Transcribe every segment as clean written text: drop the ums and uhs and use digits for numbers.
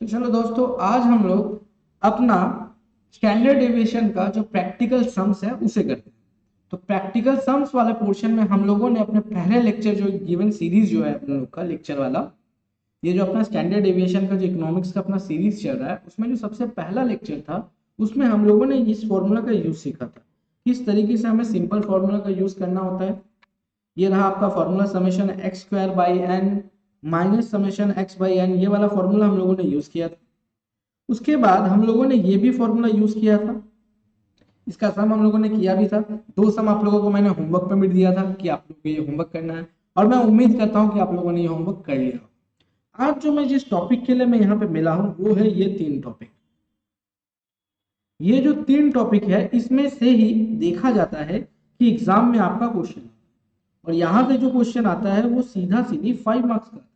तो चलो दोस्तों, आज हम लोग अपना स्टैंडर्ड डेविएशन का जो प्रैक्टिकल सम्स है उसे करते हैं। तो प्रैक्टिकल सम्स वाले पोर्शन में हम लोगों ने अपने पहले लेक्चर जो गिवन सीरीज जो है अपने लोग का लेक्चर वाला, ये जो अपना स्टैंडर्ड डेविएशन का जो इकोनॉमिक्स का अपना सीरीज चल रहा है उसमें जो सबसे पहला लेक्चर था उसमें हम लोगों ने इस फॉर्मूला का यूज सीखा था। किस तरीके से हमें सिंपल फॉर्मूला का यूज करना होता है। ये रहा आपका formula summation x square by n minus summation x by n, ये वाला फॉर्मूला हम लोगों ने यूज किया था। उसके बाद हम लोगों ने ये भी फॉर्मूला यूज किया था, इसका सम हम लोगों ने किया भी था। दो सम आप लोगों को मैंने होमवर्क पे मिट दिया था कि आप लोगों को ये होमवर्क करना है, और मैं उम्मीद करता हूँ कि आप लोगों ने ये होमवर्क कर लिया। आज जो मैं जिस टॉपिक के लिए मैं यहाँ पे मिला हूँ वो है ये तीन टॉपिक। ये जो तीन टॉपिक है इसमें से ही देखा जाता है कि एग्जाम में आपका क्वेश्चन, और यहाँ से जो क्वेश्चन आता है वो सीधा सीधी 5 मार्क्स का।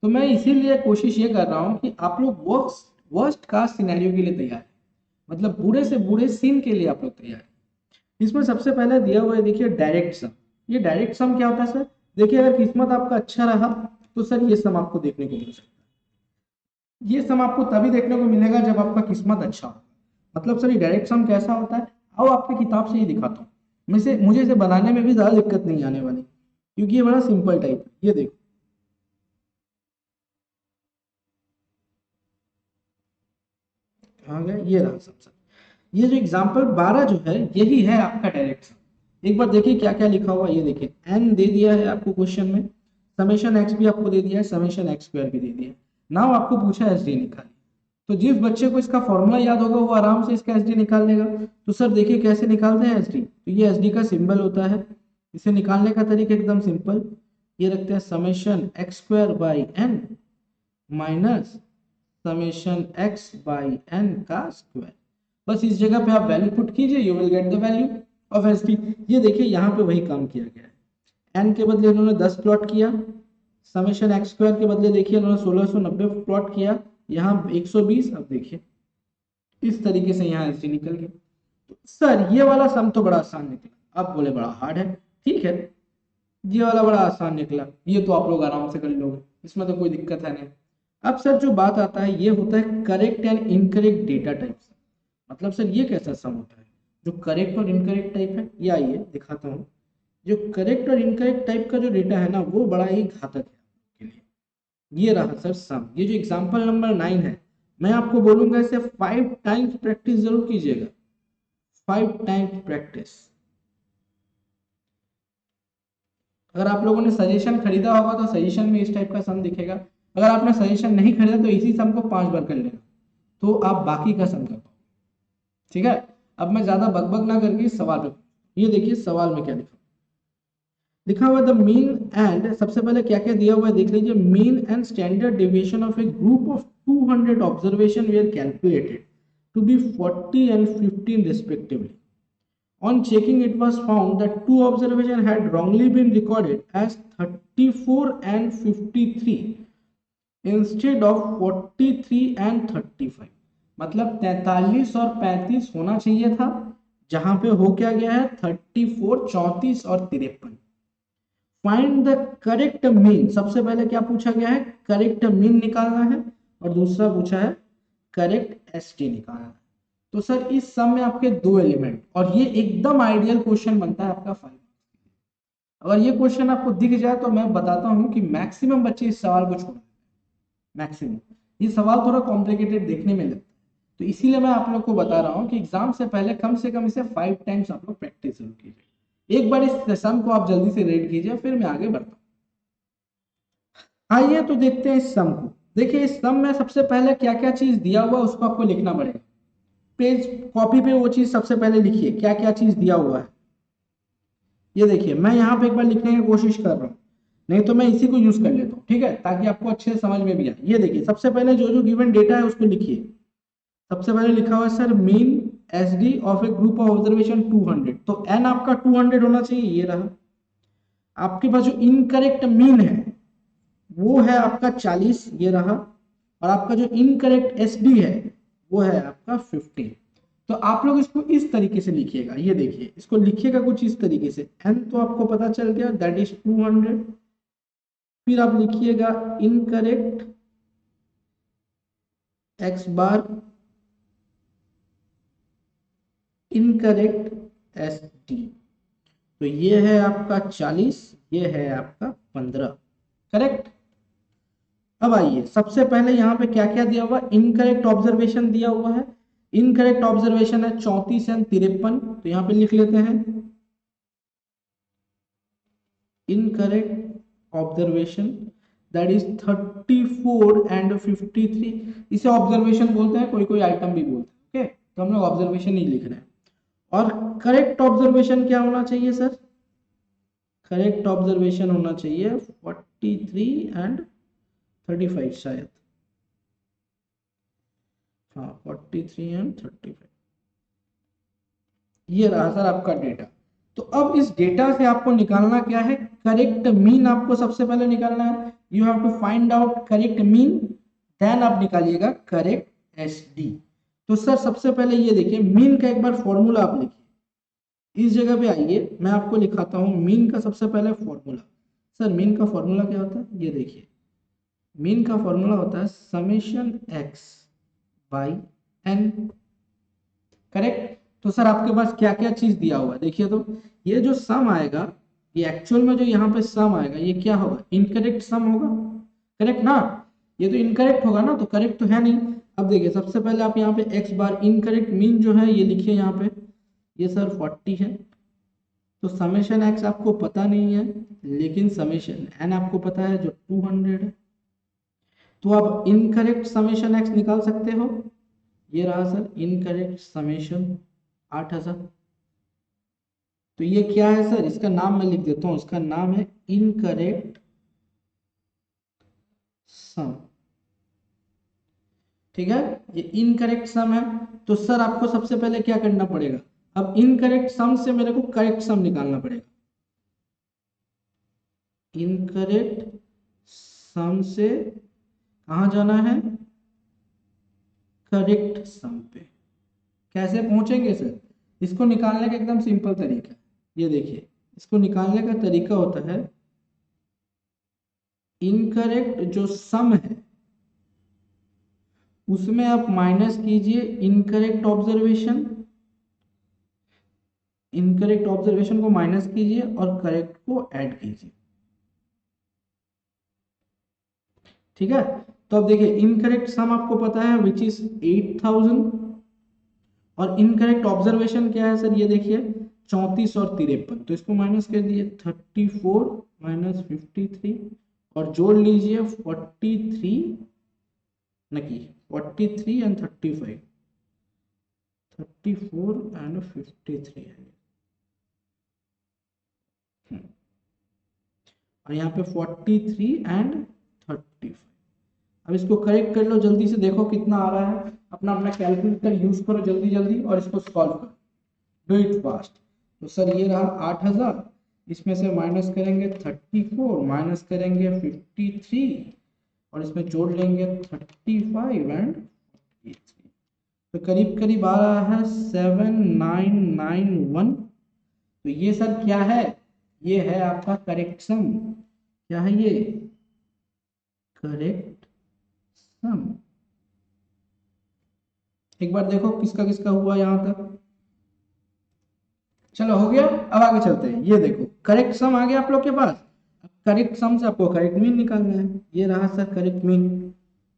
तो मैं इसीलिए कोशिश ये कर रहा हूँ कि आप लोग वर्स्ट कास्ट सिनेरियो के लिए तैयार है, मतलब बुरे से बुरे सीन के लिए आप लोग तैयार हैं। इसमें सबसे पहले दिया हुआ है, देखिए डायरेक्ट सम। ये डायरेक्ट सम क्या होता है सर? देखिए अगर किस्मत आपका अच्छा रहा तो सर ये सम आपको देखने को मिल सकता है। ये सम आपको तभी देखने को मिलेगा जब आपका किस्मत अच्छा हो। मतलब सर ये डायरेक्ट सम कैसा होता है, आओ आपकी किताब से ही दिखाता हूँ। मुझे इसे बनाने में भी ज्यादा दिक्कत नहीं आने वाली, क्योंकि ये बड़ा सिंपल टाइप है। ये देखो, आ गया, ये रहा सब। ये जो एग्जाम्पल 12 जो है यही है आपका डायरेक्ट सम। एक बार देखिए क्या क्या लिखा हुआ है। ये देखिए एन दे दिया है आपको क्वेश्चन में, समेशन एक्स भी आपको दे दिया है, समेशन एक्स स्क्वायर भी दे दिया है। नाउ आपको पूछा एस डी निकालिए। तो जिस बच्चे को इसका फॉर्मूला याद होगा वो आराम से इसका एस डी निकाल लेगा। तो सर देखिए कैसे निकालते हैं एस डी। तो ये एस डी का सिंबल होता है। इसे निकालने का तरीका एकदम सिंपल, ये रखते हैं summation x square by n minus summation x by n का स्क्वायर। बस इस जगह पे आप वैल्यू पुट कीजिए, you will get the value of S D. ये देखिए यहाँ पे वही काम किया गया है। एन के बदले इन्होंने 10 प्लॉट किया, समेशन एक्स स्क्वायर के बदले देखिए इन्होंने 1690 प्लॉट किया, यहाँ 120। अब देखिए इस तरीके से यहाँ एस डी निकल गया। तो सर ये वाला सम तो बड़ा आसान निकला, आप बोले बड़ा हार्ड है। ठीक है, ये वाला बड़ा आसान निकला, ये तो आप लोग आराम से कर लोगे, इसमें तो कोई दिक्कत है नहीं। अब सर जो बात आता है ये होता है correct and incorrect data type. मतलब सर ये कैसा सम होता है जो करेक्ट और इनकरेक्ट टाइप है? ये आइए दिखाता हूँ। जो करेक्ट और इनकरेक्ट टाइप का जो डेटा है ना वो बड़ा ही घातक है आपके लिए। ये रहा सर सम। ये जो एग्जांपल नंबर 9 है, मैं आपको बोलूंगा इसे 5 टाइम्स प्रैक्टिस जरूर कीजिएगा। 5 टाइम्स प्रैक्टिस। अगर आप लोगों ने सजेशन खरीदा होगा तो सजेशन में इस टाइप का सम दिखेगा। अगर आपने सजेशन नहीं खरीदा तो इसी सम को 5 बार कर लेना, तो आप बाकी का सम कर पाओगे। ठीक है, अब मैं ज्यादा बकबक ना करके इस सवाल पे, ये देखिए सवाल में क्या लिखा लिखा हुआ है। द मीन एंड, सबसे पहले क्या क्या दिया हुआ है देख लीजिए। Mean and standard deviation of a group of 200 observation were calculated to be 40 and 15 respectively. On checking, it was found that two observations had wrongly been recorded as 34 and 53 instead of 43 and 35। मतलब 43 और 35 होना चाहिए था, जहां पे हो क्या गया है 34, 34 और 53। फाइंड द करेक्ट मीन, सबसे पहले क्या पूछा गया है? करेक्ट मीन निकालना है, और दूसरा पूछा है करेक्ट एस टी निकालना है। तो सर इस सम में आपके दो एलिमेंट, और ये एकदम आइडियल क्वेश्चन बनता है आपका 5। अगर ये क्वेश्चन आपको दिख जाए तो मैं बताता हूं कि मैक्सिमम बच्चे इस सवाल को छोड़, मैक्सिमम। ये सवाल थोड़ा कॉम्प्लिकेटेड देखने में लगता है, तो इसीलिए मैं आप लोग को बता रहा हूँ कि एग्जाम से कम इसे 5 टाइम्स आप लोग प्रैक्टिस जरूर कीजिए। एक बार इस सम को आप जल्दी से रीड कीजिए, फिर मैं आगे बढ़ता हूँ। आइए तो देखते हैं इस सम को। देखिए इस सम में सबसे पहले क्या क्या चीज दिया हुआ है उसको आपको लिखना पड़ेगा। पेज कॉपी पे वो चीज सबसे पहले लिखिए, क्या क्या चीज दिया हुआ है। ये देखिए मैं यहाँ पे एक बार लिखने की कोशिश कर रहा हूँ, नहीं तो मैं इसी को यूज कर लेता हूँ, ठीक है, ताकि आपको अच्छे से समझ में भी आए। ये देखिए सबसे पहले जो जो गिवन डेटा है उसको लिखिए। सबसे पहले लिखा हुआ है sir mean S D of a group of observation 200, तो एन आपका 200 होना चाहिए, ये रहा। आपके पास जो इनकरेक्ट मीन है वो है आपका 40, ये रहा। और आपका जो इनकरेक्ट एस डी है वो है आपका 15। तो आप लोग इसको इस तरीके से लिखिएगा। ये देखिए इसको लिखिएगा कुछ इस तरीके से। एन तो आपको पता चल गया, दैट इज 200। फिर आप लिखिएगा इनकरेक्ट एक्स बार इनकरेक्ट एस डी। तो ये है आपका 40, ये है आपका 15। करेक्ट। अब आइए, सबसे पहले यहाँ पे क्या क्या दिया हुआ, इनकरेक्ट ऑब्जर्वेशन दिया हुआ है। इनकरेक्ट ऑब्जर्वेशन है 34 एंड 53, तो यहाँ पे लिख लेते हैं incorrect observation that is 34 and 53। इसे ऑब्जर्वेशन बोलते हैं, कोई कोई आइटम भी बोलते हैं। ओके, तो हम लोग ऑब्जर्वेशन ही लिख रहे हैं। और करेक्ट ऑब्जर्वेशन क्या होना चाहिए सर? करेक्ट ऑब्जर्वेशन होना चाहिए 43 एंड 35 शायद। हाँ, 43 एंड 35। ये रहा सर आपका डेटा। तो अब इस डेटा से आपको निकालना क्या है? करेक्ट मीन आपको सबसे पहले निकालना है। You have to find out correct mean, then आप निकालिएगा करेक्ट एसडी। तो सर सबसे पहले ये देखिए, मीन का एक बार फॉर्मूला आप लिखिए। इस जगह पे आइए, मैं आपको लिखाता हूँ मीन का सबसे पहले फॉर्मूला। सर मीन का फॉर्मूला क्या होता है? ये देखिए, मीन का फॉर्मूला होता है summation x by n. Correct. तो सर आपके पास क्या क्या चीज दिया हुआ है देखिए, तो ये जो सम आएगा, ये एक्चुअल में जो यहाँ पे सम आएगा, ये क्या होगा? इनकरेक्ट सम होगा। करेक्ट ना? ये तो इनकरेक्ट होगा ना, तो करेक्ट तो है नहीं। अब देखिए, सबसे पहले आप यहाँ पे एक्स बार इनकरेक्ट मीन जो है ये लिखिए यहाँ पे, ये सर 40 है। तो समेशन एक्स आपको पता नहीं है, लेकिन समेशन एन आपको पता है जो 200 है। तो आप इनकरेक्ट समेशन एक्स निकाल सकते हो। ये रहा सर इनकरेक्ट समेशन 8000। तो ये क्या है सर? इसका नाम मैं लिख देता हूं, इसका नाम है इनकरेक्ट सम। ठीक है, ये इनकरेक्ट सम है। तो सर आपको सबसे पहले क्या करना पड़ेगा? अब इनकरेक्ट सम से मेरे को करेक्ट सम निकालना पड़ेगा। इनकरेक्ट सम से कहां जाना है? करेक्ट सम पे। कैसे पहुंचेंगे सर? इसको निकालने का एकदम सिंपल तरीका, ये देखिए, इसको निकालने का तरीका होता है, इनकरेक्ट जो सम है उसमें आप माइनस कीजिए इनकरेक्ट ऑब्जर्वेशन। इनकरेक्ट ऑब्जर्वेशन को माइनस कीजिए और करेक्ट को ऐड कीजिए। ठीक है। तो अब देखिए, इनकरेक्ट सम आपको पता है विच इज 8000, और इनकरेक्ट ऑब्जर्वेशन क्या है सर? ये देखिए 34 और 53, तो इसको माइनस कर दिए 34 माइनस 53, और जोड़ लीजिए 43, नहीं 43 एंड 35, 34 एंड 53 है। और यहाँ पे 43 एंड 35। अब इसको करेक्ट कर लो जल्दी से, देखो कितना आ रहा है। अपना अपना कैलकुलेटर यूज करो जल्दी जल्दी और इसको सॉल्व करो, डू इट फास्ट। तो सर ये रहा 8000, इसमें से माइनस करेंगे 34, माइनस करेंगे 53, और इसमें जोड़ लेंगे 35 एंड 43। तो करीब करीब आ रहा है 7991। तो ये सर क्या है? ये है आपका करेक्ट सम। क्या है ये? करेक्ट सम। एक बार देखो किसका किसका हुआ यहां तक। चलो हो गया, अब आगे चलते हैं। ये देखो करेक्ट सम आ गया आप लोग के पास। करेक्ट सम से आपको करेक्ट मीन निकालना है। ये रहा सर करेक्ट मीन।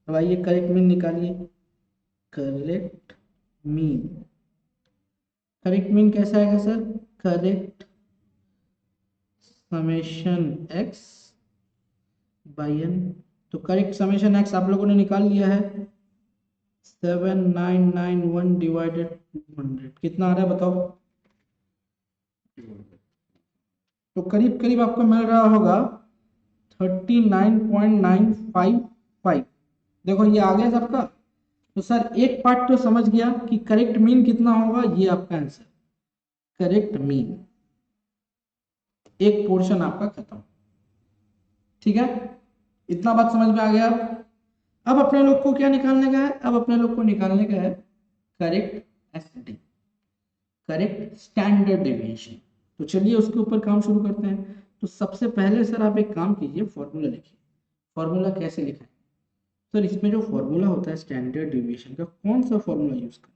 अब आइए करेक्ट मीन निकालिए। करेक्ट मीन, करेक्ट मीन कैसा आएगा sir? Correct summation x by n. तो करेक्ट समेशन एक्स आप लोगों ने निकाल लिया है, 7991 डिवाइडेड 200 कितना आ रहा है बताओ? तो करीब करीब आपको मिल रहा होगा 39.955। देखो ये आ गया सबका। तो सर एक पार्ट तो समझ गया कि करेक्ट मीन कितना होगा, ये आपका आंसर करेक्ट मीन। एक पोर्शन आपका खत्म। ठीक है, इतना बात समझ में आ गया। अब अपने लोग को क्या निकालने का है? अब अपने लोग को निकालने का है correct SD, correct standard deviation. तो चलिए उसके ऊपर काम शुरू करते हैं। तो सबसे पहले सर आप एक काम कीजिए, फॉर्मूला लिखिए। फॉर्मूला कैसे लिखें? सर इसमें जो फॉर्मूला होता है स्टैंडर्ड डिविएशन का, कौन सा फॉर्मूला यूज करना?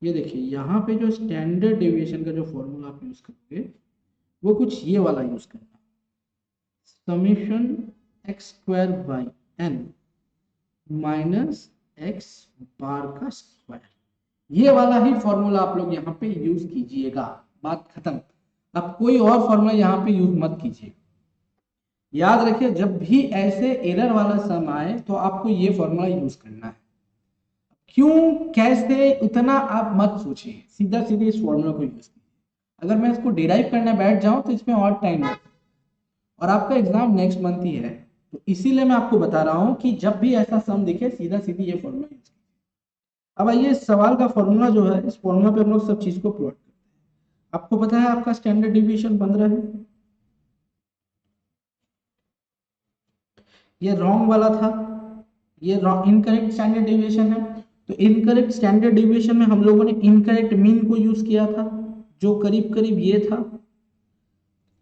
ये देखिए यहाँ पे जो स्टैंडर्ड डेविएशन का जो फॉर्मूला आप यूज करोगे वो कुछ ये वाला यूज करना, summation x square by n minus x bar का स्क्वायर, ये वाला ही फॉर्मूला आप लोग यहाँ पे यूज कीजिएगा। बात खत्म। अब कोई और फॉर्मूला यहाँ पे यूज मत कीजिए। याद रखिए जब भी ऐसे एरर वाला सम आए तो आपको ये फॉर्मूला यूज करना है। क्यों कैसे उतना आप मत सोचिए, सीधा सीधे इस फॉर्मूला को यूज कीजिए। अगर मैं इसको डिराइव करने बैठ जाऊं तो इसमें और टाइम लगता है और आपका एग्जाम नेक्स्ट मंथ ही है। तो इसीलिए मैं आपको बता रहा हूं कि जब भी ऐसा सम दिखे सीधा सीधी ये फॉर्मूला यूज कीजिए। अब आइए इस सवाल का फॉर्मूला जो है, इस फॉर्मूला पे हम लोग सब चीज को प्लॉट करते हैं। आपको पता है आपका स्टैंडर्ड डिविएशन 15 है, ये रॉन्ग वाला था, ये इनकरेक्ट स्टैंडर्ड डिविएशन है। तो इनकरेक्ट स्टैंडर्ड डिविएशन में हम लोगों ने इनकरेक्ट मीन को यूज किया था जो करीब करीब ये था,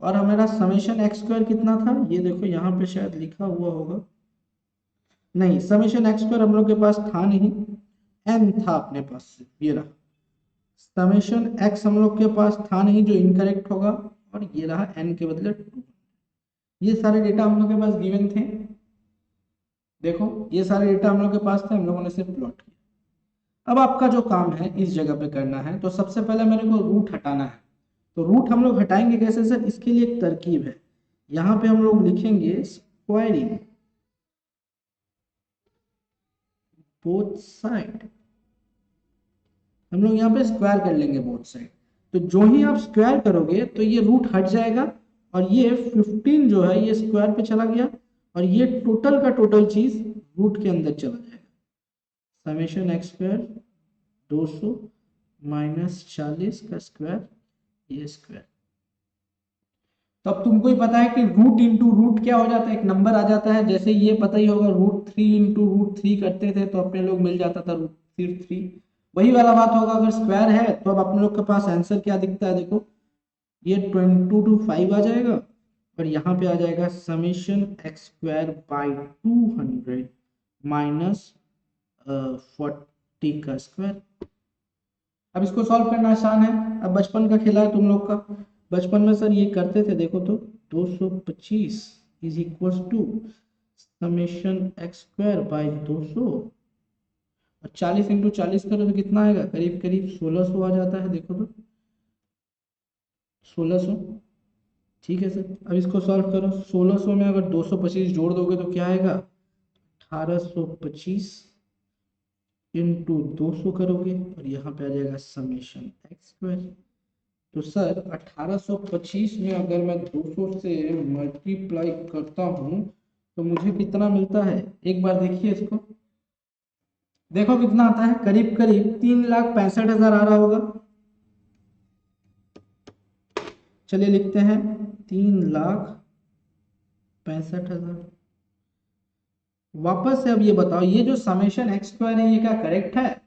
और हमारा समेशन एक्स स्क्वायर कितना था, ये देखो यहाँ पे शायद लिखा हुआ होगा, नहीं समेशन एक्स स्क्वायर हम लोग के पास था नहीं, एन था अपने पास से, ये रहा समेशन एक्स हम लोग के पास था नहीं जो इनकरेक्ट होगा, और ये रहा एन के बदले 2। ये सारे डेटा हम लोग के पास गिवन थे, देखो ये सारे डेटा हम लोग के पास थे, हम लोगों ने सिर्फ प्लॉट किया। अब आपका जो काम है इस जगह पे करना है, तो सबसे पहले मेरे को रूट हटाना है। तो रूट हम लोग हटाएंगे कैसे सर, इसके लिए एक तरकीब है, यहाँ पे हम लोग लिखेंगे स्क्वायरिंग बोथ साइड। हम लोग यहाँ पे स्क्वायर कर लेंगे बोथ साइड। तो जो ही आप स्क्वायर करोगे तो ये रूट हट जाएगा और ये 15 जो है ये स्क्वायर पे चला गया, और ये टोटल का टोटल चीज रूट के अंदर चला जाएगा। समेशन एक्स स्क्वायर 200 माइनस 40 का स्क्वायर, ये स्क्वायर। तो अब तुमको ही पता है कि रूट इंटू रूट क्या हो जाता है, एक नंबर आ जाता है। जैसे ये पता ही होगा √3 इंटू √3 करते थे तो अपने लोग मिल जाता था √3। वही वाला बात होगा अगर स्क्वायर है तो अब अपने लोग के पास आंसर क्या दिखता है, देखो ये 22 आ जाएगा, और यहाँ पे आ जाएगा summation x square by 200 minus 40 का स्क्वायर। अब इसको सॉल्व करना आसान है, अब बचपन का खेला है तुम लोग का। बचपन में सर ये करते थे, देखो तो 225 is equal to summation x square by 200, और 40 इंटू 40 करो तो कितना आएगा, करीब करीब 1600 आ जाता है, देखो तो 1600। ठीक है सर, अब इसको सॉल्व करो। 1600 में अगर 225 जोड़ दोगे तो क्या आएगा, 1825 इंटू 200 करोगे और यहाँ पे आ जाएगा समेशन एक्स स्क्वायर। तो सर 1825 में अगर मैं 200 से मल्टीप्लाई करता हूँ तो मुझे कितना मिलता है, एक बार देखिए इसको, देखो कितना आता है, करीब करीब 3,65,000 आ रहा होगा। चलिए लिखते हैं 3,65,000। वापस से अब ये बताओ, ये जो समेशन एक्स स्क्वायर है ये क्या करेक्ट है?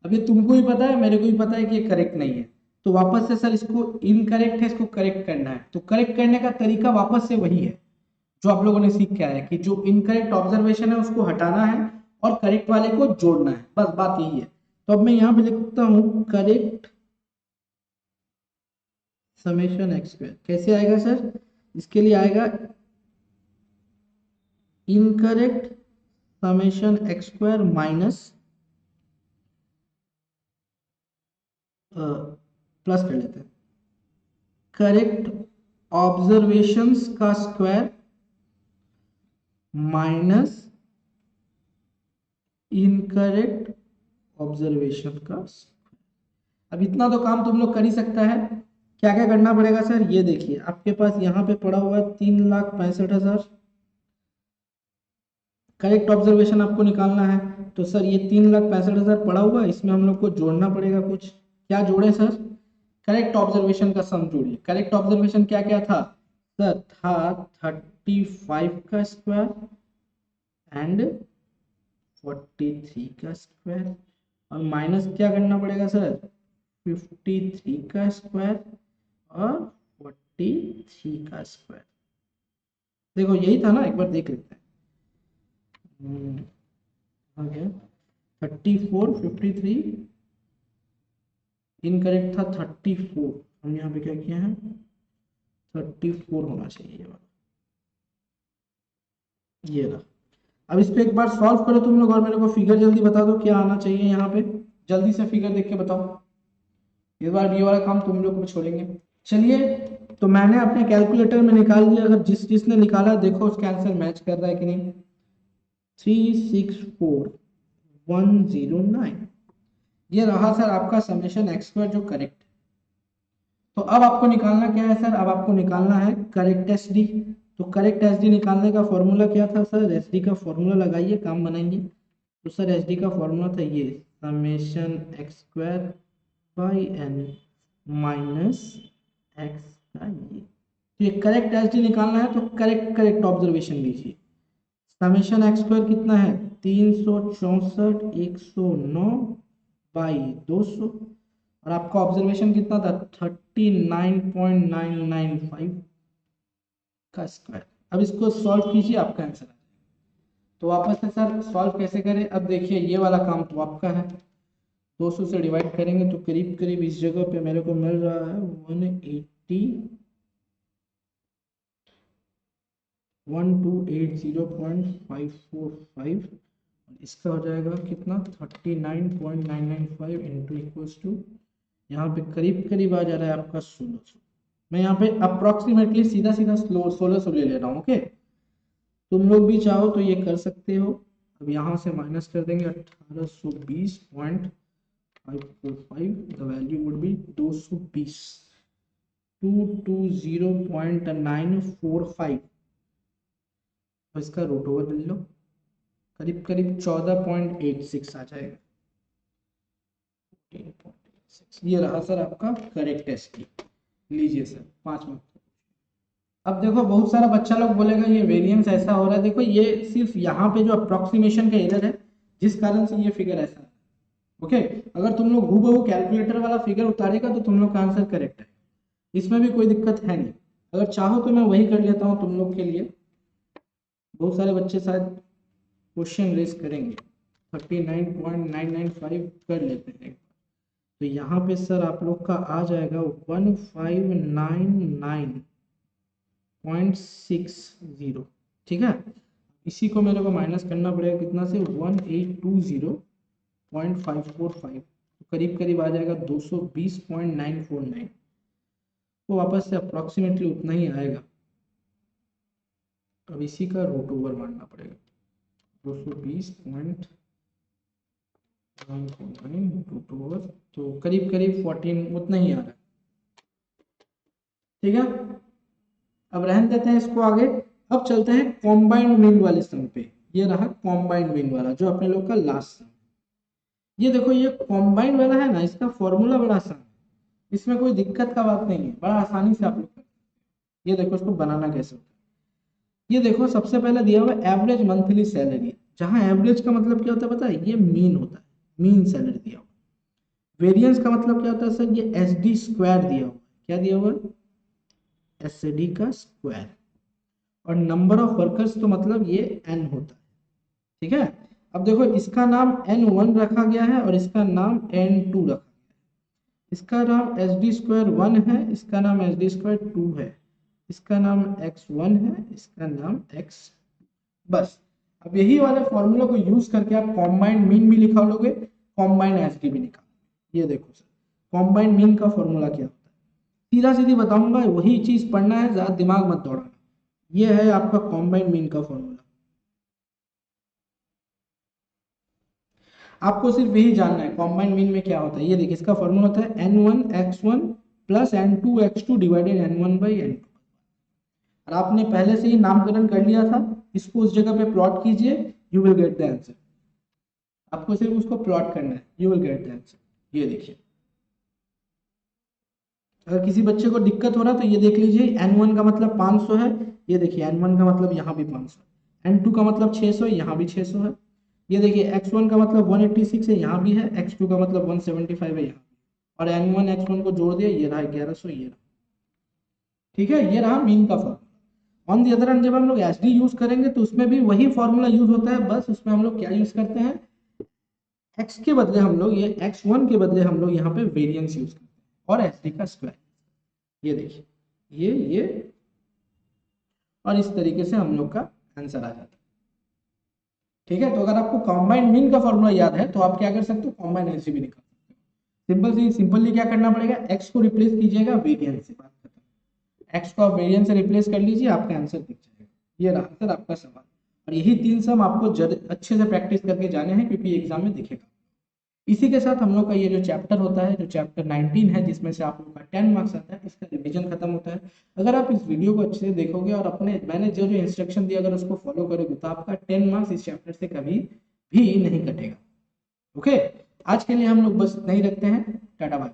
अब ये तुमको ही पता है मेरे को भी पता है कि ये करेक्ट नहीं है। तो वापस से सर इसको इनकरेक्ट है, इसको करेक्ट करना है। तो करेक्ट करने का तरीका वापस से वही है जो आप लोगों ने सीख के आया कि जो इनकरेक्ट ऑब्जर्वेशन है उसको हटाना है और करेक्ट वाले को जोड़ना है, बस बात यही है। तो अब मैं यहाँ पे लिखता हूँ करेक्ट समेशन एक्स स्क्वायर। कैसे आएगा सर, इसके लिए आएगा incorrect summation x square minus plus कर लेते हैं करेक्ट ऑब्जर्वेशंस का स्क्वायर माइनस इनकरेक्ट ऑब्जर्वेशन का स्क्वायर। अब इतना तो काम तुम लोग कर ही सकता है। क्या क्या करना पड़ेगा सर, ये देखिए आपके पास यहाँ पे पड़ा हुआ है 3,65,000, करेक्ट ऑब्जर्वेशन आपको निकालना है। तो सर ये 3,65,000 पड़ा हुआ है, इसमें हम लोग को जोड़ना पड़ेगा कुछ। क्या जोड़े सर, करेक्ट ऑब्जर्वेशन का सम जोड़िए। करेक्ट ऑब्जर्वेशन क्या क्या था सर, था 35 का स्क्वायर एंड 43 का स्क्वायर, और माइनस क्या करना पड़ेगा सर, 53 का स्क्वायर और 43 का स्क्वायर। देखो यही था ना, एक बार देख लेते हैं। आ गया 34 53 इनकरेक्ट था 34। हम यहाँ पे क्या किया है 34 होना चाहिए ये वाला, ये रहा। अब इस पे एक बार सॉल्व करो तुम लोग और मेरे को फिगर जल्दी बता दो क्या आना चाहिए यहाँ पे, जल्दी से फिगर देख के बताओ। इस बार ये वाला काम तुम लोग को छोड़ेंगे। चलिए, तो मैंने अपने कैलकुलेटर में निकाल दिया, अगर जिसने निकाला देखो उसका आंसर मैच कर रहा है कि नहीं। 364109 ये रहा सर आपका समेशन एक्स स्क्वायर जो करेक्ट है। तो अब आपको निकालना क्या है सर, अब आपको निकालना है करेक्ट एस डी। तो करेक्ट एस डी निकालने का फॉर्मूला क्या था सर, एस डी का फॉर्मूला लगाइए, काम बनाइए। तो सर एस डी का फॉर्मूला था ये, summation x square by n minus x का ये। तो ये करेक्ट एस डी निकालना है, तो करेक्ट करेक्ट ऑब्जर्वेशन लीजिए। समेशन एक्स स्क्वायर कितना है 364 109 बाई 200, और आपका ऑब्जर्वेशन कितना था 39.995 का स्क्वायर। अब इसको सॉल्व कीजिए, आपका आंसर आ जाएगा। तो वापस से सर सॉल्व कैसे करें, अब देखिए ये वाला काम तो आपका है, 200 से डिवाइड करेंगे तो करीब करीब इस जगह पे मेरे को मिल रहा है 180.545, इसका हो जाएगा कितना 39.995 इंटू इक्वल्स टू, यहाँ पे करीब करीब आ जा रहा है आपका 1600। मैं यहाँ पे अप्रोक्सीमेटली सीधा सीधा 1600 ले ले रहा हूँ। ओके, तुम लोग भी चाहो तो ये कर सकते हो। अब यहाँ से माइनस कर देंगे 1820.545, द वैल्यू वुड बी 220 220.945, और इसका रूट ओवर ले लो, करीब करीब 14.86 आ जाएगा। ये रहा सर आपका करेक्ट टेस्ट की, लीजिए सर 5 मार्क्स। अब देखो बहुत सारा बच्चा लोग बोलेगा ये वेरिएंस ऐसा हो रहा है, देखो ये सिर्फ यहाँ पे जो अप्रोक्सीमेशन का एरर है जिस कारण से ये फिगर ऐसा है। ओके, अगर तुम लोग हूबहू कैलकुलेटर वाला फिगर उतारेगा तो तुम लोग का आंसर करेक्ट है, इसमें भी कोई दिक्कत है नहीं। अगर चाहो तो मैं वही कर लेता हूँ तुम लोग के लिए, बहुत सारे बच्चे शायद क्वेश्चन रेस करेंगे। 39.995 कर लेते हैं, तो यहाँ पे सर आप लोग का आ जाएगा 1599.60, ठीक है। इसी को मेरे को माइनस करना पड़ेगा कितना से 1820.545, तो करीब करीब आ जाएगा 220.949, तो वापस से अप्रोक्सीमेटली उतना ही आएगा। अब इसी का रूट ओवर मानना पड़ेगा, 220.949 रूट ओवर, तो करीब करीब 14 उतना ही आ रहा है, ठीक है। अब रहने देते हैं इसको आगे। अब चलते हैं कॉम्बाइंड मीन वाले सम पे। ये रहा कॉम्बाइंड मीन वाला जो अपने लोग का लास्ट सम। ये देखो ये कॉम्बाइंड वाला है ना, इसका फॉर्मूला बड़ा आसान है, इसमें कोई दिक्कत का बात नहीं है, बड़ा आसानी से आप लोग कर। ये देखो इसको बनाना कैसे होता है। ये देखो सबसे पहले दिया हुआ एवरेज मंथली सैलरी, जहां एवरेज का मतलब क्या होता है पता है, ये मीन होता है, मीन सैलरी दिया हुआ। वेरिएंस का मतलब क्या होता है सर, ये एस डी स्क्वायर दिया हुआ है, क्या दिया हुआ है एस डी का स्क्वायर, और नंबर ऑफ वर्कर्स तो मतलब ये एन होता है, ठीक है। अब देखो इसका नाम n1 रखा गया है और इसका नाम n2 रखा गया है। इसका नाम एस डी स्क्वायर 1 है, इसका नाम एस डी स्क्वायर 2 है, इसका नाम x1 है, इसका नाम x, बस। अब यही वाले फॉर्मूला को यूज करके आप कॉम्बाइंड मीन भी लिखा लोगे, कॉम्बाइंड एसडी भी निकालोगे। ये देखो सर कॉम्बाइंड मीन का फॉर्मूला क्या होता है, सीधा सीधी बताऊंगा, वही चीज पढ़ना है, ज्यादा दिमाग मत दौड़ाना। ये है आपका कॉम्बाइंड मीन का फॉर्मूला, आपको सिर्फ यही जानना है कॉम्बाइंड मीन में क्या होता है। ये देखिए इसका फॉर्मूला होता है n1 x1 plus n2 x2 divided n1 by n2, और आपने पहले से ही नामकरण कर लिया था, इसको उस जगह पे प्लॉट कीजिए, you will get the answer. आपको सिर्फ उसको प्लॉट करना है, you will get the answer. ये देखिए अगर किसी बच्चे को दिक्कत हो रहा है तो ये देख लीजिए n1 का मतलब 500 है, ये देखिए n1 का मतलब यहाँ भी 500, n2 का मतलब 600 है, यहाँ भी 600 है। ये देखिए x1 का मतलब 186 है, यहाँ भी है, x2 का मतलब 175 है यहाँ, और n1 x1 को जोड़ दिया, ये रहा 1100, ये रहा, ठीक है। ये रहा मीन का formula. On the other hand जब हम लोग एच डी यूज करेंगे तो उसमें भी वही फॉर्मूला यूज होता है, बस उसमें हम लोग क्या यूज करते हैं, एक्स के बदले हम लोग ये x1 के बदले हम लोग यहाँ पे वेरिएंस यूज करते हैं और एच डी का स्क्वायर। ये देखिए ये और इस तरीके से हम लोग का आंसर आ जाता है। ठीक है, तो अगर आपको कॉम्बाइंड मीन का फॉर्मूला याद है तो आप क्या कर सकते हो, कॉम्बाइंड एलसी भी निकाल सकते हो। सिंपली क्या करना पड़ेगा, एक्स को रिप्लेस कीजिएगा वेरिएंस से, बात खत्म। एक्स को आप वेरिएंस से रिप्लेस कर लीजिए, आपका आंसर दिख जाएगा। ये रहा आंसर आपका सवाल। और यही 3 सम आपको अच्छे से प्रैक्टिस करके जाने हैं क्योंकि एग्जाम में दिखेगा। इसी के साथ हम लोग का ये जो चैप्टर होता है, जो चैप्टर 19 है, जिसमें से आप लोग का 10 मार्क्स आता है, इसका रिवीजन खत्म होता है। अगर आप इस वीडियो को अच्छे से देखोगे और अपने मैंने जो जो इंस्ट्रक्शन दिया अगर उसको फॉलो करोगे तो आपका 10 मार्क्स इस चैप्टर से कभी भी नहीं कटेगा। ओके, आज के लिए हम लोग बस नहीं रखते हैं, टाटा बाय।